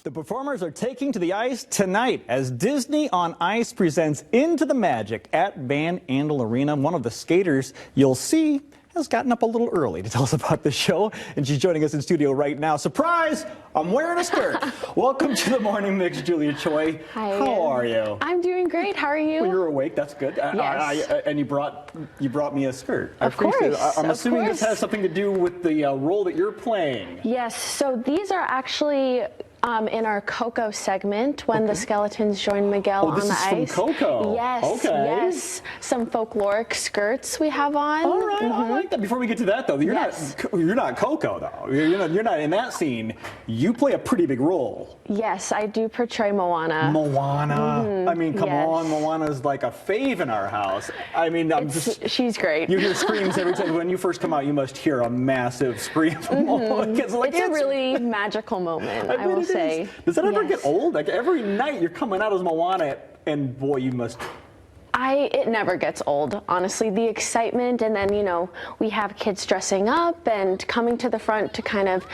The performers are taking to the ice tonight as Disney on Ice presents Into the Magic at Van Andel Arena. One of the skaters you'll see has gotten up a little early to tell us about the show, and she's joining us in studio right now. Surprise! I'm wearing a skirt. Welcome to the Morning Mix, Julia Choi. Hi. How are you? I'm doing great. How are you? Well, you're awake. That's good. Yes. And you brought me a skirt. I Of appreciate course. it. I'm assuming this has something to do with the role that you're playing. Yes. So these are actually in our Coco segment when the skeletons join Miguel on the ice. Oh, this is from Coco. Yes. Okay. Yes. Some folkloric skirts we have on. All right, I like that. Before we get to that, though, you're not Coco, though. You're not in that scene. You play a pretty big role. Yes, I do portray Moana. Moana. I mean, come on, Moana's like a fave in our house. I mean, she's great. You hear screams every time. When you first come out, you must hear a massive scream from Moana. It's a really magical moment, I will say. Does that ever get old? Like every night you're coming out as Moana, and boy, you must. It never gets old, honestly. The excitement, and then, we have kids dressing up and coming to the front to kind of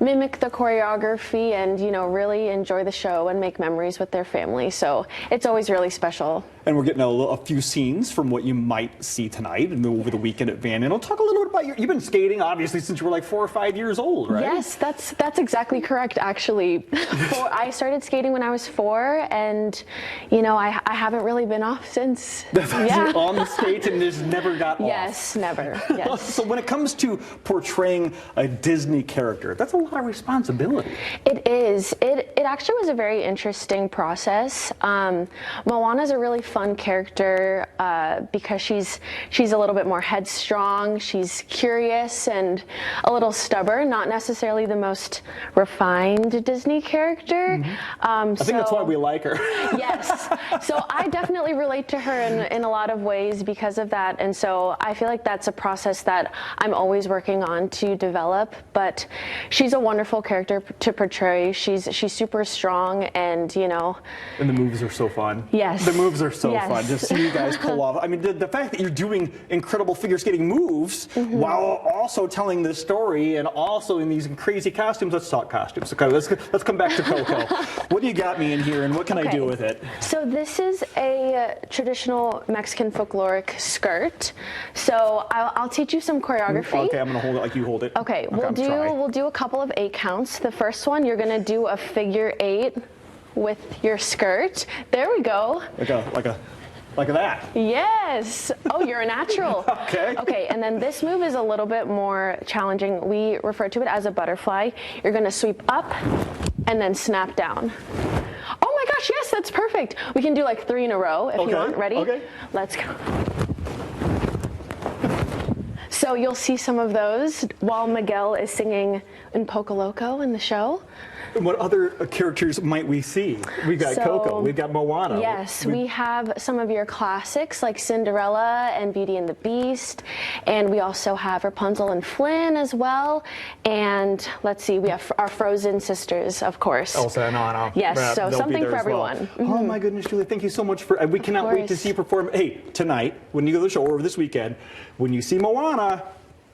mimic the choreography and, really enjoy the show and make memories with their family. So it's always really special. And we're getting a few scenes from what you might see tonight and over the weekend at Van Andel. Talk a little bit about you've been skating, obviously, since you were like 4 or 5 years old, right? Yes, that's exactly correct, actually. I started skating when I was 4, and, I haven't really been off since. You're on the skates and just never got off. Yes, never. Yes. So when it comes to portraying a Disney character, that's a lot of responsibility. It is. It actually was a very interesting process. Moana's a really fun character because she's a little bit more headstrong. She's curious and a little stubborn. Not necessarily the most refined Disney character. I think that's why we like her. Yes. So I definitely relate to her in a lot of ways because of that, and so I feel like that's a process that I'm always working on to develop. But she's a wonderful character to portray. She's super strong, and And the moves are so fun. Yes. The moves are so fun. Just see you guys pull off. I mean, the fact that you're doing incredible figure skating moves while also telling this story and also in these crazy costumes. Let's talk costumes. Okay, let's come back to Coco. What do you got me in here, and what can I do with it? So this is a traditional Mexican folkloric skirt. So I'll teach you some choreography. Okay, I'm gonna hold it like you hold it. Okay, we'll do a couple of 8 counts. The first one, you're gonna do a figure 8 with your skirt. There we go. Like that. Yes. Oh, you're a natural. Okay. Okay, and then this move is a little bit more challenging. We refer to it as a butterfly. You're gonna sweep up and then snap down. Oh my gosh, yes, that's perfect. We can do like 3 in a row if you want. Ready? Okay. Let's go. So you'll see some of those while Miguel is singing in Poco Loco in the show. And what other characters might we see? We've got Coco, we've got Moana. Yes, we have some of your classics like Cinderella and Beauty and the Beast, and we also have Rapunzel and Flynn as well. And let's see, we have our Frozen sisters, of course. Elsa and Anna. Yes, so something for everyone. Oh my goodness, Julie, thank you so much for. We cannot wait to see you perform. Hey, tonight when you go to the show or this weekend, when you see Moana.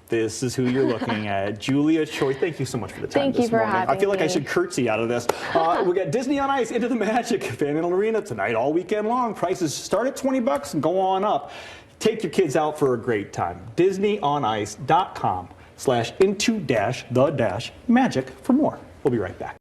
This is who you're looking at. Julia Choi, thank you so much for the time this morning. Having I feel like me. I should curtsy out of this. We got Disney on Ice, Into the Magic, Van Andel Arena tonight, all weekend long. Prices start at $20 and go on up. Take your kids out for a great time. DisneyOnIce.com/into-the-magic for more. We'll be right back.